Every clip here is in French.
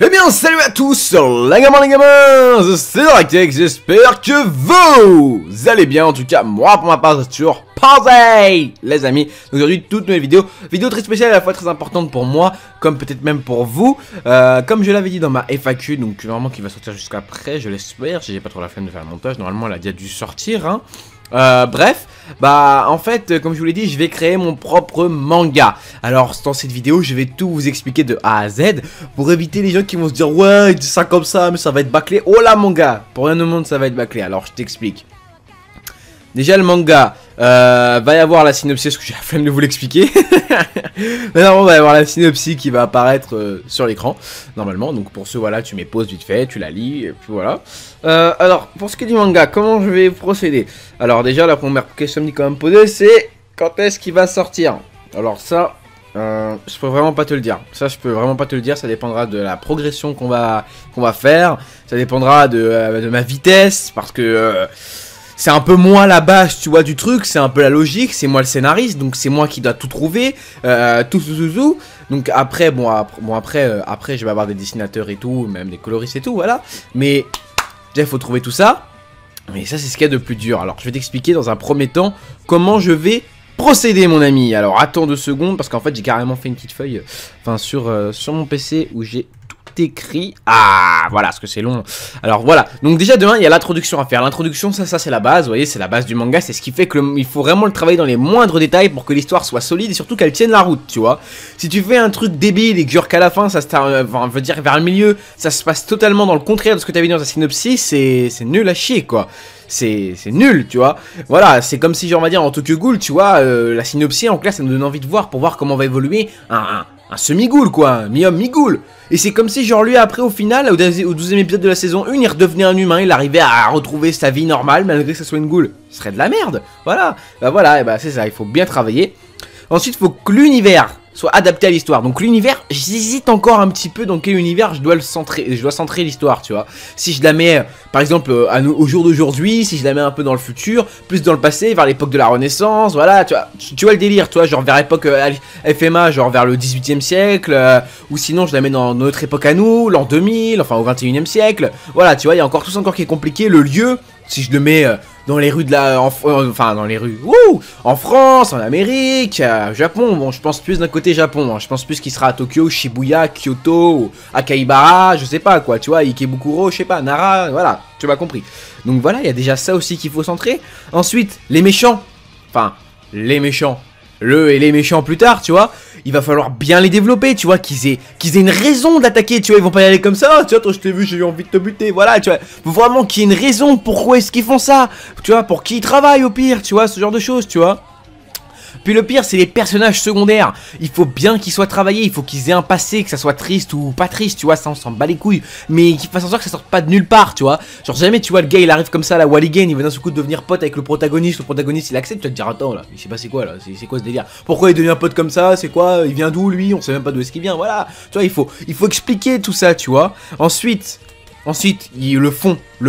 Eh bien, salut à tous, les gamins, c'est Darktech, j'espère que vous allez bien. En tout cas, moi pour ma part, c'est toujours pareil, les amis. Aujourd'hui, toute nouvelle vidéo très spéciale, à la fois très importante pour moi, comme peut-être même pour vous. Comme je l'avais dit dans ma FAQ, donc normalement qui va sortir jusqu'après, je l'espère. J'ai pas trop la flemme de faire le montage, normalement elle a déjà dû sortir, hein. Bref, bah en fait comme je vous l'ai dit, je vais créer mon propre manga. Alors dans cette vidéo je vais tout vous expliquer de A à Z pour éviter les gens qui vont se dire ouais il dit ça comme ça mais ça va être bâclé. Oh là manga, pour rien au monde ça va être bâclé. Alors je t'explique. Déjà le manga, va y avoir la synopsis, parce que j'ai la flemme de vous l'expliquer. Mais normalement va y avoir la synopsis qui va apparaître sur l'écran, normalement. Donc pour ce voilà, tu mets pause vite fait, tu la lis, et puis voilà. Alors, pour ce qui est du manga, comment je vais procéder? Alors déjà, la première question qui est quand même posée, c'est quand est-ce qu'il va sortir? Alors ça, je peux vraiment pas te le dire. Ça, je peux vraiment pas te le dire, ça dépendra de la progression qu'on va faire. Ça dépendra de ma vitesse, parce que... c'est un peu moi la base, tu vois, du truc, c'est un peu la logique, c'est moi le scénariste, donc c'est moi qui dois tout trouver, tout. Donc après, après je vais avoir des dessinateurs et tout, même des coloristes et tout, voilà. Mais déjà, il faut trouver tout ça, mais ça, c'est ce qu'il y a de plus dur. Alors, je vais t'expliquer dans un premier temps comment je vais procéder, mon ami. Alors, attends 2 secondes, parce qu'en fait, j'ai carrément fait une petite feuille, enfin, sur mon PC où j'ai... écrit. Ah voilà, parce que c'est long. Alors voilà, donc déjà demain il y a l'introduction à faire. L'introduction, ça c'est la base, vous voyez, c'est la base du manga. C'est ce qui fait que il faut vraiment le travailler dans les moindres détails pour que l'histoire soit solide et surtout qu'elle tienne la route, tu vois. Si tu fais un truc débile et que genre qu'à la fin ça se veut dire vers le milieu, ça se passe totalement dans le contraire de ce que tu avais dit dans ta synopsis, c'est nul à chier quoi. C'est nul, tu vois. Voilà, c'est comme si genre on va dire en Tokyo Ghoul, tu vois, la synopsis en classe ça nous donne envie de voir pour voir comment va évoluer un semi-ghoul quoi, un mi-homme mi-ghoul. Et c'est comme si genre lui après au final, au 12e épisode de la saison 1, il redevenait un humain, il arrivait à retrouver sa vie normale malgré que ça soit une ghoul. Ce serait de la merde, voilà. Bah voilà, et bah c'est ça, il faut bien travailler. Ensuite, il faut que l'univers soit adapté à l'histoire. Donc l'univers, j'hésite encore un petit peu dans quel univers je dois centrer l'histoire, tu vois. Si je la mets, par exemple, au jour d'aujourd'hui, si je la mets un peu dans le futur, plus dans le passé, vers l'époque de la Renaissance, voilà, tu vois le délire, tu vois, genre vers l'époque FMA, genre vers le 18e siècle, ou sinon je la mets dans notre époque à nous, l'an 2000, enfin au 21e siècle, voilà, tu vois, il y a encore tout ça encore qui est compliqué, le lieu, si je le mets... dans les rues de la... enfin, dans les rues... Wouh, en France, en Amérique, Japon. Bon, je pense plus d'un côté Japon. Hein. Je pense plus qu'il sera à Tokyo, Shibuya, Kyoto, Akihabara, je sais pas quoi. Tu vois, Ikebukuro, je sais pas, Nara, voilà. Tu m'as compris. Donc voilà, il y a déjà ça aussi qu'il faut centrer. Ensuite, les méchants. Enfin, les méchants. Les méchants plus tard, tu vois. Il va falloir bien les développer, tu vois, qu'ils aient une raison d'attaquer, tu vois, ils vont pas y aller comme ça, tu vois, toi je t'ai vu, j'ai eu envie de te buter, voilà, tu vois, faut vraiment qu'il y ait une raison, pourquoi est-ce qu'ils font ça, tu vois, pour qui ils travaillent au pire, tu vois, ce genre de choses, tu vois. Puis le pire, c'est les personnages secondaires. Il faut bien qu'ils soient travaillés, il faut qu'ils aient un passé, que ça soit triste ou pas triste, tu vois, ça on s'en bat les couilles. Mais qu'ils fassent en sorte que ça sorte pas de nulle part, tu vois. Genre jamais, tu vois, le gars il arrive comme ça, la Walligan, il va d'un seul coup devenir pote avec le protagoniste il accepte, tu vas te dire attends là, il sait pas c'est quoi là, c'est quoi ce délire. Pourquoi il devient pote comme ça, c'est quoi, il vient d'où lui, on sait même pas d'où est-ce qu'il vient, voilà. Tu vois, il faut expliquer tout ça, tu vois. Ensuite, le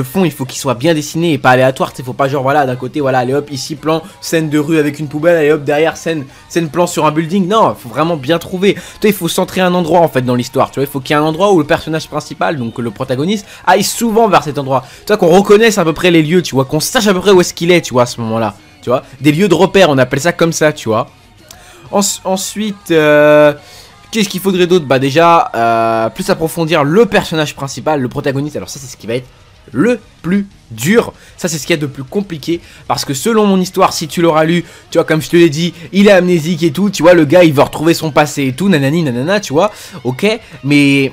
fond, il faut qu'il soit bien dessiné et pas aléatoire, il faut pas genre voilà, d'un côté, voilà, allez hop, ici plan, scène de rue avec une poubelle, allez hop, derrière, scène plan sur un building, non, il faut vraiment bien trouver, tu vois, il faut centrer un endroit en fait dans l'histoire, tu vois, il faut qu'il y ait un endroit où le personnage principal, donc le protagoniste, aille souvent vers cet endroit, tu vois, qu'on reconnaisse à peu près les lieux, tu vois, qu'on sache à peu près où est-ce qu'il est, tu vois, à ce moment-là, tu vois, des lieux de repère, on appelle ça comme ça, tu vois. Ensuite, qu'est-ce qu'il faudrait d'autre? Bah déjà, plus approfondir le personnage principal, le protagoniste. Alors ça c'est ce qui va être le plus dur. Ça c'est ce qu'il y a de plus compliqué. Parce que selon mon histoire, si tu l'auras lu, tu vois, comme je te l'ai dit, il est amnésique et tout. Tu vois, le gars il va retrouver son passé et tout, nanani nanana, tu vois. Ok, mais...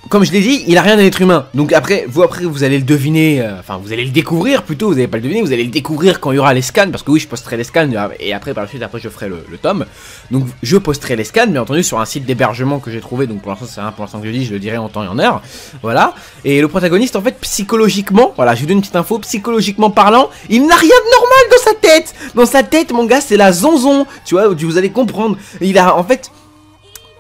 comme je l'ai dit, il a rien d'un être humain. Donc après vous allez le deviner, enfin vous allez le découvrir plutôt, vous n'allez pas le deviner, vous allez le découvrir quand il y aura les scans, parce que oui je posterai les scans, et après par la suite après je ferai le tome. Donc je posterai les scans, bien entendu sur un site d'hébergement que j'ai trouvé, donc pour l'instant c'est rien pour l'instant que je dis, je le dirai en temps et en heure. Voilà, et le protagoniste en fait psychologiquement, voilà je vous donne une petite info, psychologiquement parlant, il n'a rien de normal dans sa tête. Dans sa tête mon gars c'est la zonzon, tu vois, vous allez comprendre, il a en fait...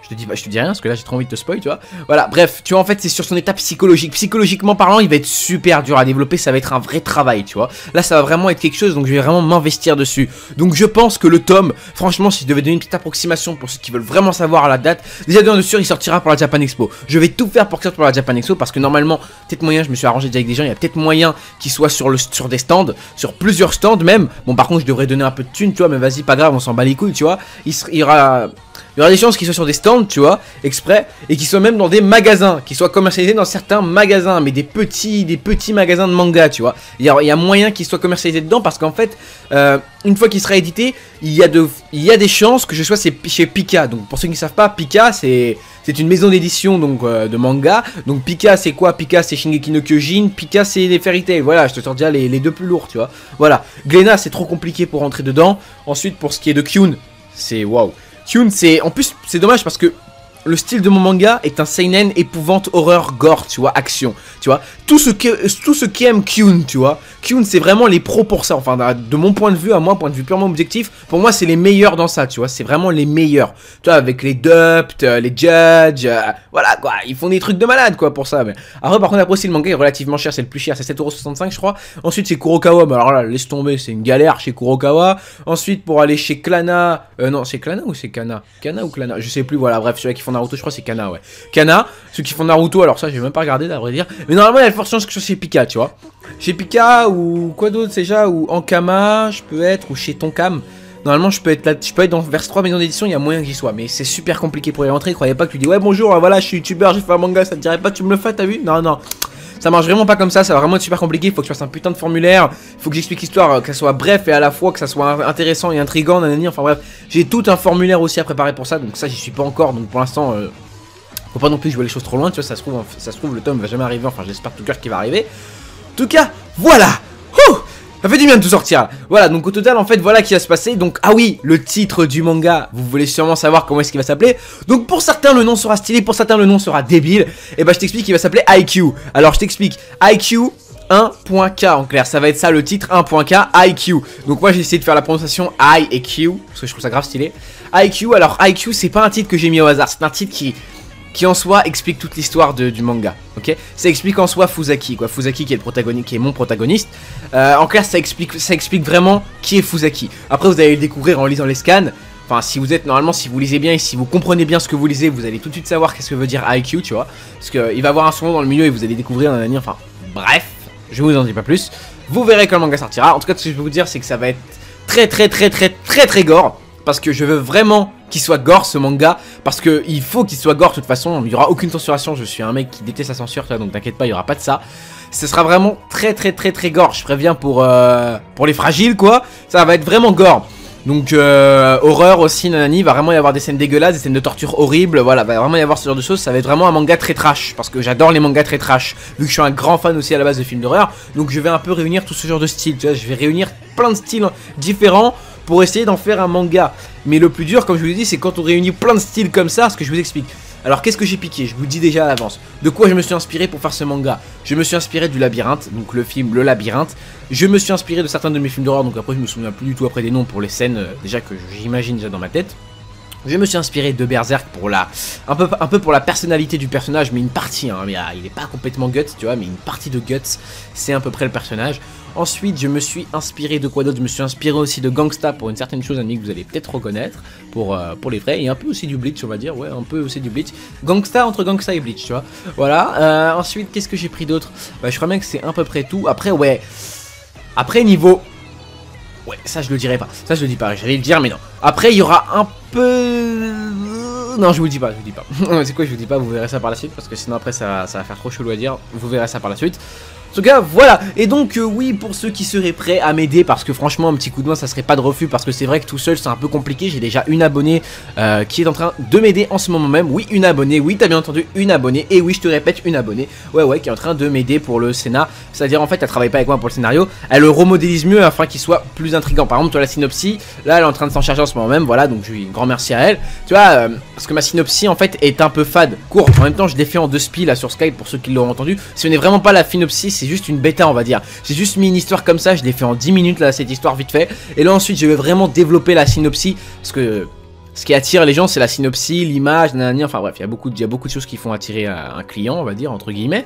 je te dis rien parce que là j'ai trop envie de te spoil, tu vois. Voilà, bref, tu vois, en fait, c'est sur son état psychologique. Psychologiquement parlant, il va être super dur à développer, ça va être un vrai travail, tu vois. Là, ça va vraiment être quelque chose, donc je vais vraiment m'investir dessus. Donc je pense que le tome, franchement, si je devais donner une petite approximation pour ceux qui veulent vraiment savoir la date, déjà de sûr, il sortira pour la Japan Expo. Je vais tout faire pour qu'il sorte pour la Japan Expo parce que normalement, peut-être moyen, je me suis arrangé déjà avec des gens, il y a peut-être moyen qu'il soit sur des stands, sur plusieurs stands même. Bon, par contre, je devrais donner un peu de thunes, tu vois, mais vas-y, pas grave, on s'en bat les couilles, tu vois. Il y aura des chances qu'il soit sur des stands, tu vois, exprès, et qu'il soit même dans des magasins, qu'il soit commercialisé dans certains magasins, mais des petits magasins de manga, tu vois. Il y a moyen qu'il soit commercialisé dedans parce qu'en fait, une fois qu'il sera édité, il y a des chances que je sois chez Pika. Donc pour ceux qui ne savent pas, Pika c'est une maison d'édition donc de manga. Donc Pika c'est quoi? Pika c'est Shingeki no Kyojin, Pika c'est les Fairy Tail. Voilà, je te sors déjà les deux plus lourds, tu vois. Voilà, Glénat c'est trop compliqué pour rentrer dedans. Ensuite pour ce qui est de Kyun, c'est waouh. Kyun, en plus, c'est dommage parce que le style de mon manga est un seinen épouvante, horreur, gore, tu vois, action, tu vois. Tout ce qui aime Kyun, tu vois. Kyun, c'est vraiment les pros pour ça. Enfin, de mon point de vue, à moi, point de vue purement objectif, pour moi, c'est les meilleurs dans ça, tu vois. C'est vraiment les meilleurs. Tu vois, avec les Dupt, les Judge, voilà, quoi. Ils font des trucs de malade, quoi, pour ça. Mais après, par contre, après aussi, le manga est relativement cher. C'est le plus cher, c'est 7,65 €, je crois. Ensuite, c'est Kurokawa. Bah, alors là, laisse tomber, c'est une galère chez Kurokawa. Ensuite, pour aller chez Clana. Non, c'est Clana ou c'est Kana? Kana ou Clana? Je sais plus, voilà, bref, ceux qui font Naruto, je crois que c'est Kana, ouais. Kana, ceux qui font Naruto, alors ça, j'ai même pas regardé, à vrai dire. Mais normalement, il y a de fortes chances que je sois chez Pika, tu vois. Chez Pika ou quoi d'autre déjà, ou Ankama, je peux être, ou chez Tonkam. Normalement, je peux être là, dans vers 3 maisons d'édition, il y a moyen que j'y sois. Mais c'est super compliqué pour y rentrer. Croyez pas que tu dis, ouais, bonjour, voilà, je suis youtubeur, j'ai fait un manga, ça te dirait pas, tu me le fais, t'as vu? Non, non. Ça marche vraiment pas comme ça va vraiment être super compliqué, il faut que je fasse un putain de formulaire, il faut que j'explique l'histoire, que ça soit bref et à la fois que ça soit intéressant et intriguant, nanani, enfin bref, j'ai tout un formulaire aussi à préparer pour ça, donc ça j'y suis pas encore, donc pour l'instant, faut pas non plus jouer les choses trop loin, tu vois, ça se trouve le tome va jamais arriver, enfin j'espère tout cœur qu'il va arriver. En tout cas, voilà. Ouh, ça fait du bien de tout sortir. Voilà, donc au total, en fait, voilà qui va se passer. Donc, ah oui, le titre du manga, vous voulez sûrement savoir comment est-ce qu'il va s'appeler. Donc, pour certains, le nom sera stylé, pour certains, le nom sera débile. Et bah, je t'explique, il va s'appeler IQ. Alors, je t'explique. IQ 1.K en clair, ça va être ça le titre 1.K IQ. Donc moi j'ai essayé de faire la prononciation I et Q parce que je trouve ça grave stylé. IQ, alors IQ c'est pas un titre que j'ai mis au hasard, c'est un titre qui en soi explique toute l'histoire du manga, ok. Ça explique en soi Fusaki, quoi. Fusaki qui est le protagoniste, qui est mon protagoniste. En clair, ça explique vraiment qui est Fusaki. Après, vous allez le découvrir en lisant les scans. Enfin, si vous êtes, normalement, si vous lisez bien et si vous comprenez bien ce que vous lisez, vous allez tout de suite savoir qu'est-ce que veut dire IQ, tu vois. Parce qu'il va avoir un son dans le milieu et vous allez découvrir un avenir, enfin, bref, je vous en dis pas plus. Vous verrez quand le manga sortira. En tout cas, ce que je peux vous dire, c'est que ça va être très gore. Parce que je veux vraiment qu'il soit gore ce manga. Parce que il faut qu'il soit gore de toute façon. Il n'y aura aucune censuration. Je suis un mec qui déteste la censure, donc t'inquiète pas, il n'y aura pas de ça. Ce sera vraiment très gore. Je préviens pour les fragiles, quoi. Ça va être vraiment gore. Donc horreur aussi, nanani, va vraiment y avoir des scènes dégueulasses, des scènes de torture horribles, voilà, va vraiment y avoir ce genre de choses, ça va être vraiment un manga très trash, parce que j'adore les mangas très trash, vu que je suis un grand fan aussi à la base de films d'horreur, donc je vais un peu réunir tout ce genre de style, tu vois, je vais réunir plein de styles différents pour essayer d'en faire un manga. Mais le plus dur, comme je vous l'ai dit, c'est quand on réunit plein de styles comme ça, ce que je vous explique. Alors qu'est-ce que j'ai piqué? Je vous le dis déjà à l'avance. De quoi je me suis inspiré pour faire ce manga? Je me suis inspiré du Labyrinthe, donc le film Le Labyrinthe. Je me suis inspiré de certains de mes films d'horreur, donc après je me souviens plus du tout après des noms pour les scènes, déjà que j'imagine déjà dans ma tête. Je me suis inspiré de Berserk pour un peu pour la personnalité du personnage, mais une partie, hein, mais, il est pas complètement guts, tu vois, mais une partie de guts, c'est à peu près le personnage. Ensuite, je me suis inspiré de quoi d'autre? Je me suis inspiré aussi de Gangsta pour une certaine chose, que vous allez peut-être reconnaître, pour les vrais, et un peu aussi du Bleach, on va dire, ouais, un peu aussi du Bleach. Gangsta entre Gangsta et Bleach, tu vois, voilà. Ensuite, qu'est-ce que j'ai pris d'autre? Bah, je crois bien que c'est à peu près tout. Après, ouais, après niveau... Ouais, ça je le dirai pas, ça je le dis pas, j'allais le dire mais non. Après il y aura un peu... Non je vous le dis pas, c'est quoi je vous dis pas, vous verrez ça par la suite, parce que sinon après ça va faire trop chelou à dire, vous verrez ça par la suite. En tout cas voilà, et donc oui, pour ceux qui seraient prêts à m'aider, parce que franchement un petit coup de main ça serait pas de refus, parce que c'est vrai que tout seul c'est un peu compliqué. J'ai déjà une abonnée qui est en train de m'aider en ce moment même. Oui, une abonnée, oui t'as bien entendu, une abonnée, et oui je te répète, une abonnée, ouais qui est en train de m'aider pour le scénar. C'est à dire en fait elle travaille pas avec moi pour le scénario, elle le remodélise mieux afin qu'il soit plus intriguant. Par exemple toi la synopsie, là elle est en train de s'en charger en ce moment même, voilà, donc je lui dis un grand merci à elle. Tu vois, parce que ma synopsie en fait est un peu fade, courte, en même temps je l'ai fait en 2 spies là sur Skype pour ceux qui l'auront entendu. Ce n'est vraiment pas la synopsie, c'est juste une bêta on va dire. J'ai juste mis une histoire comme ça, je l'ai fait en 10 minutes là, cette histoire vite fait. Et là ensuite je vais vraiment développer la synopsie, parce que ce qui attire les gens, c'est la synopsis, l'image, nanani, enfin bref, il y a beaucoup de choses qui font attirer un client, on va dire, entre guillemets.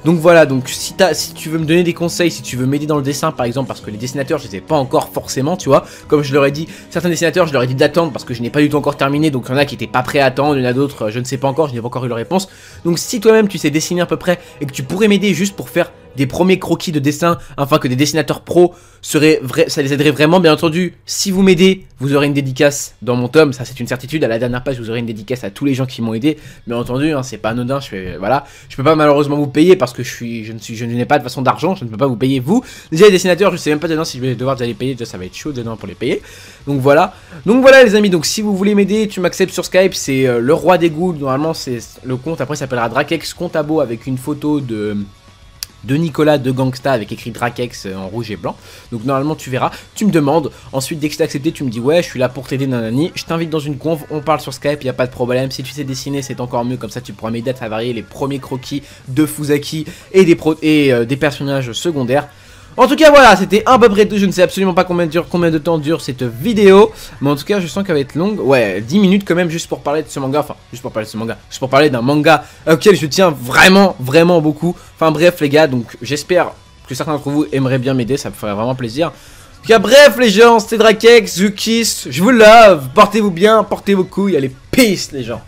Donc voilà, donc si tu veux me donner des conseils, si tu veux m'aider dans le dessin par exemple, parce que les dessinateurs, je les ai pas encore forcément, tu vois, comme je leur ai dit, certains dessinateurs, je leur ai dit d'attendre parce que je n'ai pas du tout encore terminé, donc il y en a qui étaient pas prêts à attendre, il y en a d'autres, je ne sais pas encore, je n'ai pas encore eu leur réponse. Donc si toi-même tu sais dessiner à peu près et que tu pourrais m'aider juste pour faire des premiers croquis de dessin, afin que des dessinateurs pros ça les aiderait vraiment. Bien entendu, si vous m'aidez, vous aurez une dédicace dans mon tome, ça c'est une certitude. À la dernière page, vous aurez une dédicace à tous les gens qui m'ont aidé. Bien entendu, hein, c'est pas anodin. Voilà, je peux pas malheureusement vous payer parce que je n'ai pas de façon d'argent, je ne peux pas vous payer vous. Déjà les dessinateurs, je sais même pas dedans si je vais devoir déjà les payer. Déjà ça va être chaud dedans pour les payer. Donc voilà les amis. Donc si vous voulez m'aider, tu m'acceptes sur Skype, c'est le roi des ghouls. Normalement c'est le compte. Après ça s'appellera Drakex Comptabo avec une photo de Nicolas de Gangsta avec écrit Drakex en rouge et blanc. Donc normalement tu verras, tu me demandes, ensuite dès que c'est accepté tu me dis ouais je suis là pour t'aider nanani, je t'invite dans une conf, on parle sur Skype, y a pas de problème. Si tu sais dessiner c'est encore mieux, comme ça tu pourras m'aider à varier les premiers croquis de Fusaki et des personnages secondaires. En tout cas voilà, c'était un peu près tout, je ne sais absolument pas combien de temps dure cette vidéo, mais en tout cas je sens qu'elle va être longue, ouais 10 minutes quand même juste pour parler de ce manga, juste pour parler d'un manga auquel je tiens vraiment beaucoup, enfin bref les gars, donc j'espère que certains d'entre vous aimeraient bien m'aider, ça me ferait vraiment plaisir. En tout cas bref les gens, c'était Drakex, je kiss, je vous love, portez-vous bien, portez vos couilles, allez peace les gens.